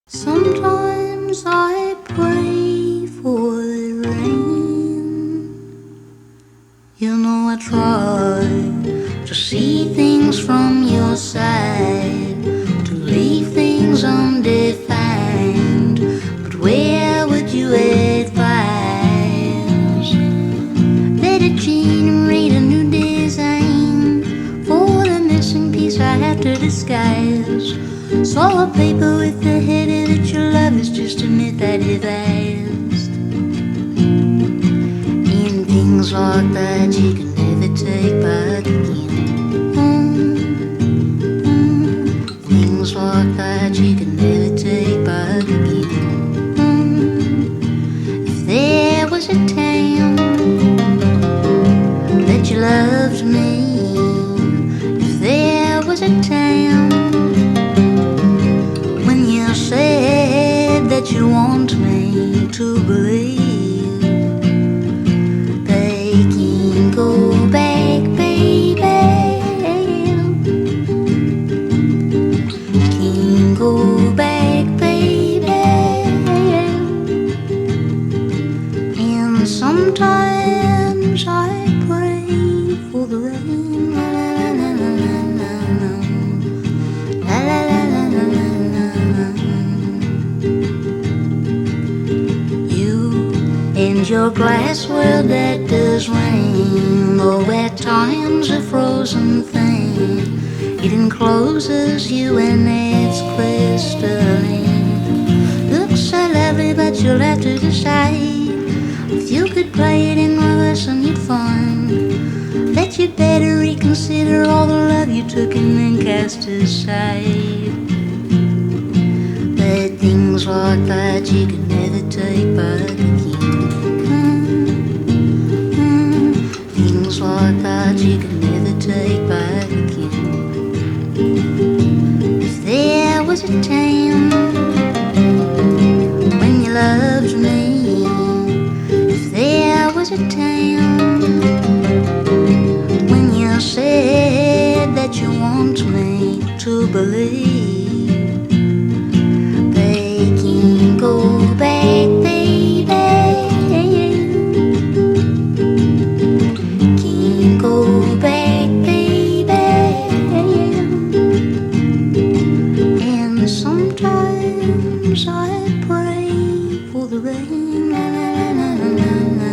Sometimes I pray for the rain. You know I try to see things from your side, to leave things undefined. But where would you advise? Let it generate a new design for the missing piece I have to disguise. Saw a paper with the header that your love is just a myth I devised. And things like that you can never take back again. Things like that you can never take back again. If there was a time that you loved me, if there was a time said that you want me to believe, they can go back, baby, can go back, baby. And sometimes I pray for the rain, la la la la la la, la la la la la la. And your glass world that does rain, though at times a frozen thing, it encloses you and it's crystalline. Looks so lovely, but you'll have to decide if you could play it in reverse and you'd find that you'd better reconsider all the love you took and then cast aside. But things like that you can never take back again. Things like that you can never take back again. If there was a time when you loved me, if there was a time when you said that you want me to believe, they can go back, baby, can go back, baby. And sometimes I pray for the rain, la la la la la la,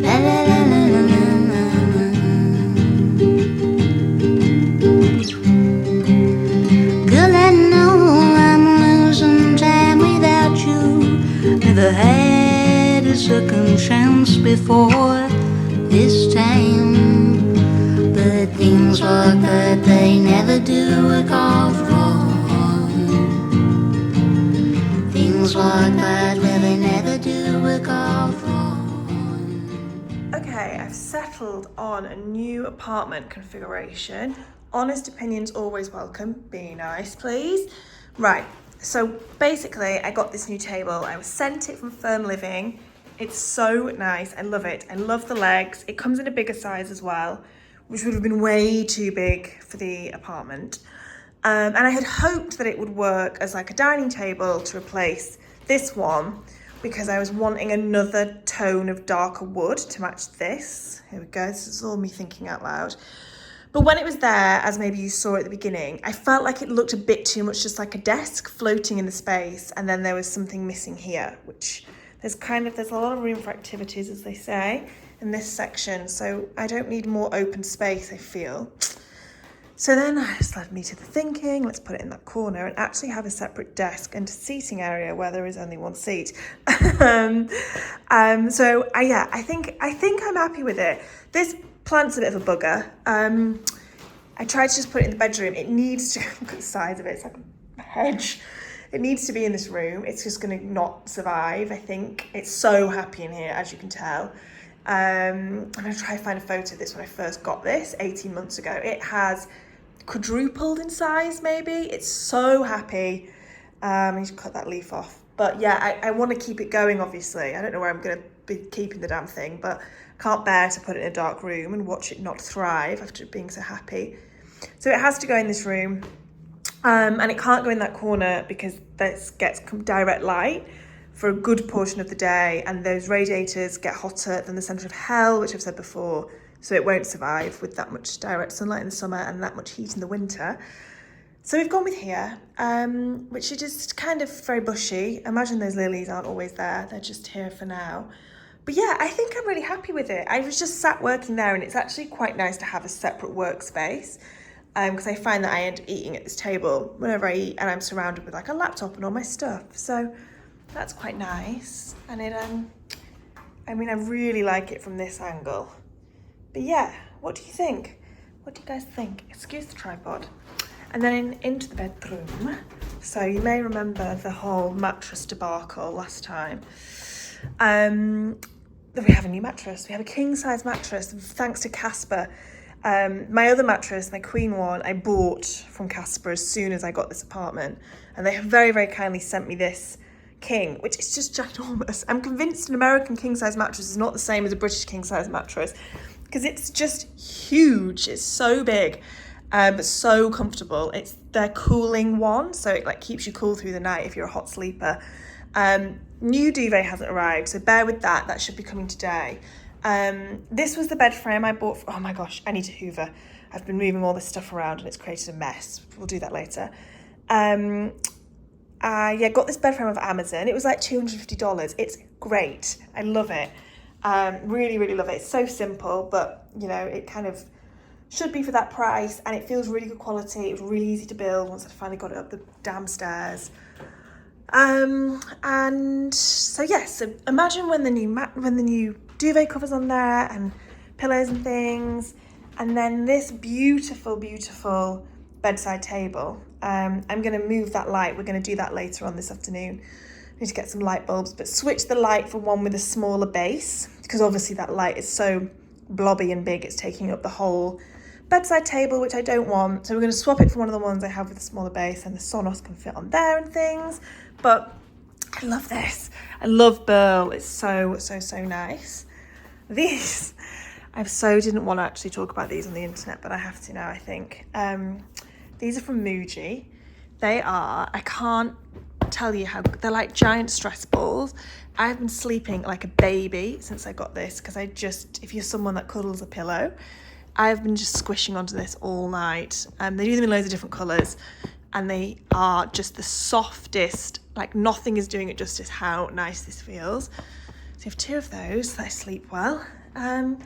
la la la la la la. Girl, I know I'm losing time without you. Never had a second chance before this time. But things like that, they never do work out wrong. Things like that, well, they never do work out wrong. Okay, I've settled on a new apartment configuration. Honest opinions always welcome. Be nice, please. Right, so basically I got this new table. I was sent it from Ferm Living. It's so nice. I love it. I love the legs. It comes in a bigger size as well, which would have been way too big for the apartment. And I had hoped that it would work as like a dining table to replace this one, because I was wanting another tone of darker wood to match this. Here we go. This is all me thinking out loud. But when it was there, as maybe you saw at the beginning, I felt like it looked a bit too much just like a desk floating in the space, and then there was something missing here, which there's a lot of room for activities, as they say, in this section. So I don't need more open space, I feel. So then this led me to the thinking, let's put it in that corner and actually have a separate desk and seating area where there is only one seat. I think I'm happy with it. This plant's a bit of a bugger. I tried to just put it in the bedroom. It needs to, look at the size of it, it's like a hedge. It needs to be in this room. It's just gonna not survive, I think. It's so happy in here, as you can tell. I'm gonna try and find a photo of this when I first got this 18 months ago. It has quadrupled in size, maybe. It's so happy. I need to cut that leaf off. But yeah, I want to keep it going, obviously. I don't know where I'm going to be keeping the damn thing, but I can't bear to put it in a dark room and watch it not thrive after being so happy. So it has to go in this room. And it can't go in that corner because this gets direct light for a good portion of the day, and those radiators get hotter than the centre of hell, which I've said before, so it won't survive with that much direct sunlight in the summer and that much heat in the winter. So we've gone with here, which are just kind of very bushy. Imagine those lilies aren't always there, they're just here for now. But yeah, I think I'm really happy with it. I was just sat working there, and it's actually quite nice to have a separate workspace, because I find that I end up eating at this table whenever I eat, and I'm surrounded with like a laptop and all my stuff. So that's quite nice. And it, I mean, I really like it from this angle. But yeah, what do you think? What do you guys think? Excuse the tripod. And then into the bedroom. So you may remember the whole mattress debacle last time. We have a new mattress. We have a king size mattress, thanks to Casper. My other mattress, my queen one, I bought from Casper as soon as I got this apartment. And they have very, very kindly sent me this king, which is just ginormous. I'm convinced an American king size mattress is not the same as a British king size mattress, because it's just huge. It's so big. But so comfortable. It's their cooling one, so it like keeps you cool through the night if you're a hot sleeper. New duvet hasn't arrived, so bear with that. That should be coming today. This was the bed frame I bought. Oh my gosh, I need to hoover. I've been moving all this stuff around and it's created a mess. We'll do that later. Yeah, got this bed frame off Amazon. It was like $250. It's great. I love it. Really, really love it. It's so simple, but you know, it kind of should be for that price, and it feels really good quality. It was really easy to build once I finally got it up the damn stairs. And so yeah, so imagine when the new duvet covers on there and pillows and things, and then this beautiful, beautiful bedside table. I'm going to move that light. We're going to do that later on this afternoon. I need to get some light bulbs, but switch the light for one with a smaller base, because obviously that light is so blobby and big, it's taking up the whole bedside table, which I don't want. So we're going to swap it for one of the ones I have with a smaller base, and the Sonos can fit on there and things. But I love this. I love Burl. It's so, so, so nice. These, I so didn't want to actually talk about these on the internet, but I have to now, I think. These are from Muji. They are, I can't tell you how, they're like giant stress balls. I've been sleeping like a baby since I got this, because if you're someone that cuddles a pillow, I've been just squishing onto this all night. They do them in loads of different colours, and they are just the softest, like nothing is doing it justice how nice this feels. So you have two of those so that I sleep well. And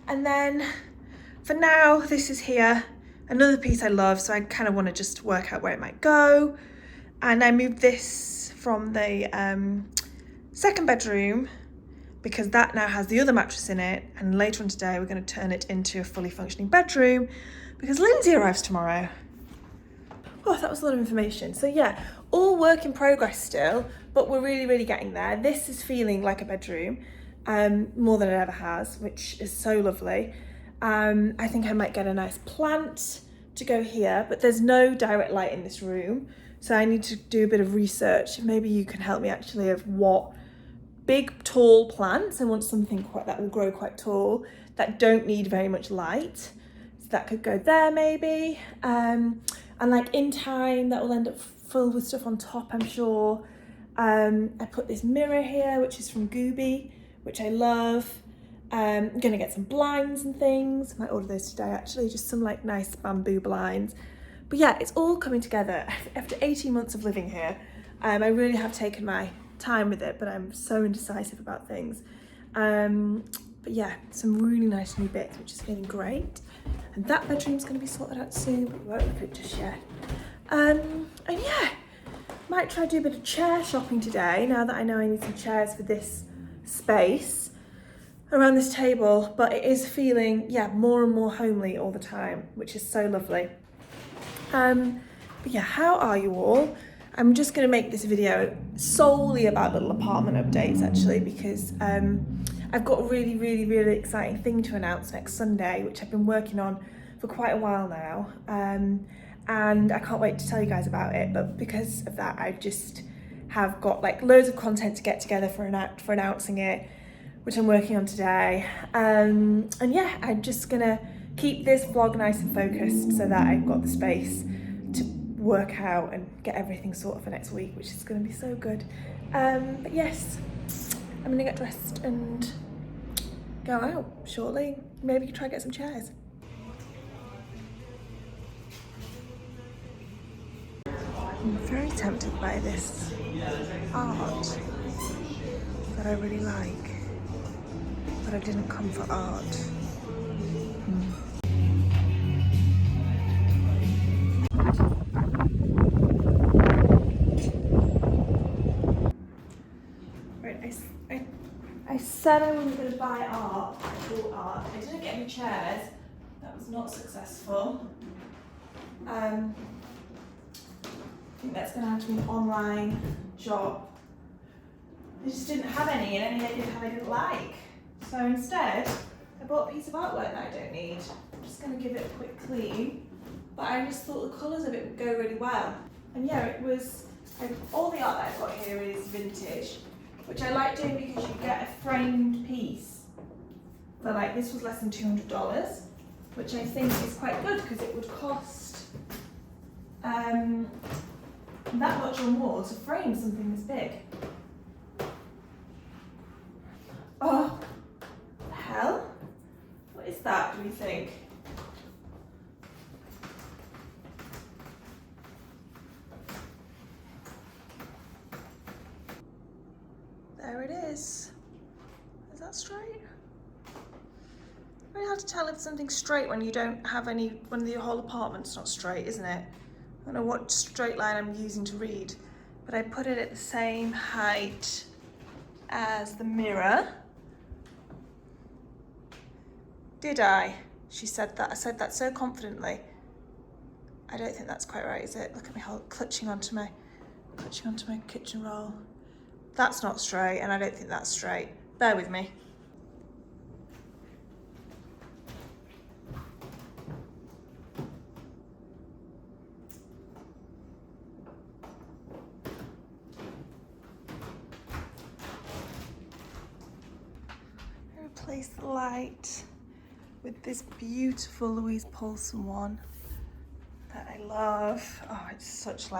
then for now, this is here. Another piece I love, so I kind of want to just work out where it might go. And I moved this from the second bedroom, because that now has the other mattress in it, and later on today we're going to turn it into a fully functioning bedroom because Lindsay arrives tomorrow. Oh, that was a lot of information. So yeah, all work in progress still, but we're really, really getting there. This is feeling like a bedroom, more than it ever has, which is so lovely. I think I might get a nice plant to go here, but there's no direct light in this room, so I need to do a bit of research. Maybe you can help me actually of what big tall plants. I want something that will grow quite tall, that don't need very much light, so that could go there maybe. And like in time that will end up full with stuff on top, I'm sure. I put this mirror here, which is from Gooby, which I love. I'm gonna get some blinds and things. I might order those today actually, just some like nice bamboo blinds. But yeah, it's all coming together. After 18 months of living here, I really have taken my time with it, but I'm so indecisive about things. But yeah, some really nice new bits, which is feeling great. And that bedroom's gonna be sorted out soon, but we won't look at it just yet. And yeah, might try to do a bit of chair shopping today, now that I know I need some chairs for this space around this table, but it is feeling, yeah, more and more homely all the time, which is so lovely. But yeah, how are you all? I'm just going to make this video solely about little apartment updates actually, because I've got a really, really, really exciting thing to announce next Sunday, which I've been working on for quite a while now. And I can't wait to tell you guys about it, but because of that, I just have got like loads of content to get together for announcing it, which I'm working on today. And yeah, I'm just gonna keep this vlog nice and focused so that I've got the space to work out and get everything sorted for next week, which is going to be so good. But yes, I'm gonna get dressed and go out shortly. Maybe try and get some chairs. I'm very tempted by this art that I really like, but I didn't come for art. I said I wasn't going to buy art, actual art. I didn't get any chairs. That was not successful. I think that's going to have to be an online shop. They just didn't have any, and any they did have I didn't like. So instead, I bought a piece of artwork that I don't need. I'm just going to give it a quick clean. But I just thought the colours of it would go really well. And yeah, it was, all the art that I've got here is vintage, which I like doing because you get a framed piece. So like this was less than $200, which I think is quite good because it would cost that much or more to frame something this big. Oh, what the hell? What is that, do we think? There it is. Is that straight? Very hard to tell if something's straight when you don't have any, when the whole apartment's not straight, isn't it? I don't know what straight line I'm using to read, but I put it at the same height as the mirror. Did I? She said that. I said that so confidently. I don't think that's quite right, is it? Look at me clutching onto my kitchen roll. That's not straight, and I don't think that's straight. Bear with me. I replace the light with this beautiful Louise Paulson one that I love. Oh, it's such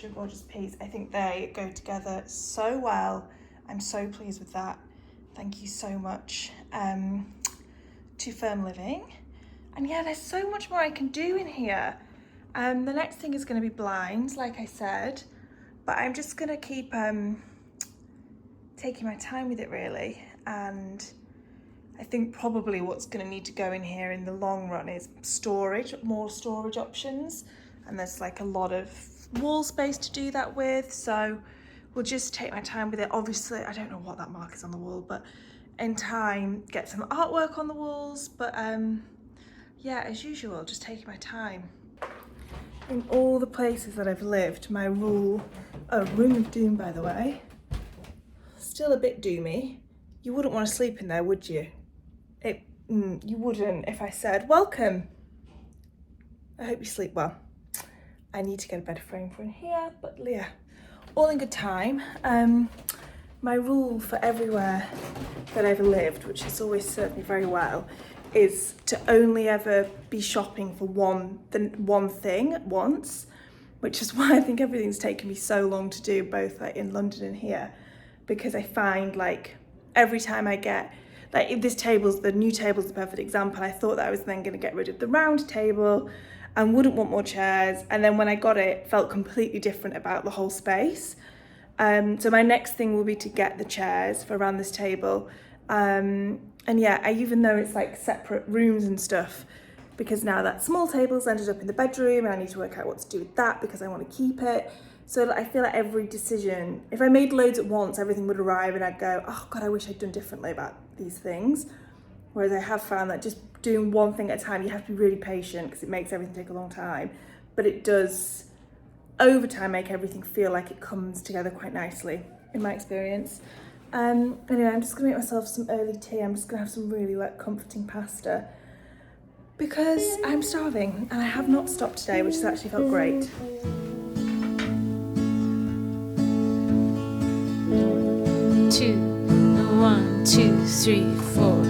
a gorgeous piece. I think they go together so well. I'm so pleased with that. Thank you so much to Ferm Living. And yeah, there's so much more I can do in here. The next thing is going to be blinds, like I said, but I'm just going to keep taking my time with it really. And I think probably what's going to need to go in here in the long run is storage, more storage options. And there's like a lot of wall space to do that with, so we'll just take my time with it. Obviously, I don't know what that mark is on the wall, but in time, get some artwork on the walls. But yeah, as usual, just taking my time. In all the places that I've lived, my rule, room of doom, by the way, still a bit doomy. You wouldn't want to sleep in there, would you? You wouldn't if I said, welcome. I hope you sleep well. I need to get a better frame for in here, but yeah, all in good time. My rule for everywhere that I've lived, which has always served me very well, is to only ever be shopping for one thing at once, which is why I think everything's taken me so long to do, both like in London and here, because I find like every time I get, like if the new table's the perfect example. I thought that I was then going to get rid of the round table and wouldn't want more chairs, and then when I got it, felt completely different about the whole space. So my next thing will be to get the chairs for around this table. And yeah, even though it's like separate rooms and stuff, because now that small table's ended up in the bedroom and I need to work out what to do with that because I want to keep it. So I feel like every decision, if I made loads at once, everything would arrive and I'd go, oh God, I wish I'd done differently about these things. Whereas I have found that just doing one thing at a time, you have to be really patient because it makes everything take a long time. But it does, over time, make everything feel like it comes together quite nicely, in my experience. Anyway, I'm just gonna make myself some early tea. I'm just gonna have some really like comforting pasta because I'm starving and I have not stopped today, which has actually felt great. One, two, three, four.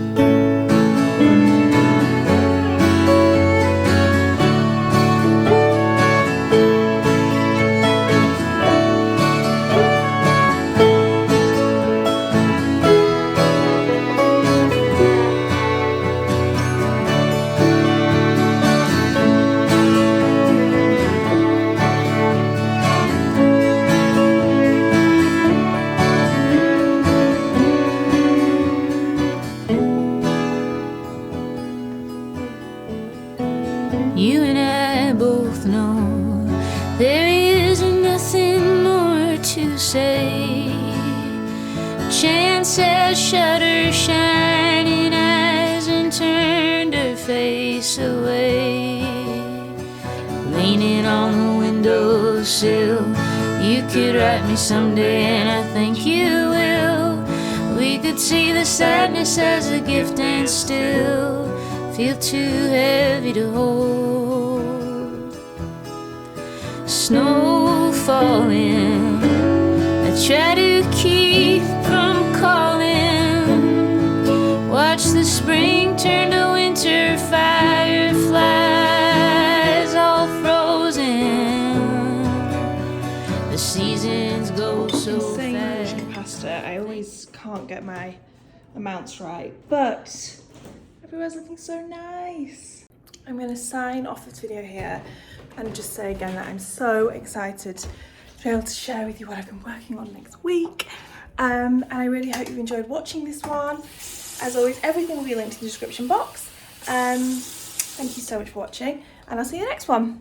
You could write me someday, and I think you will. We could see the sadness as a gift and still feel too heavy to hold. Snow falling, I try to keep from calling. Watch the spring turn to winter, fireflies all frozen. The seasons go so fast. Pasta. I always can't get my amounts right, but everywhere's looking so nice. I'm going to sign off this video here and just say again that I'm so excited to be able to share with you what I've been working on next week. And I really hope you enjoyed watching this one. As always, everything will be linked in the description box. Thank you so much for watching, and I'll see you in the next one.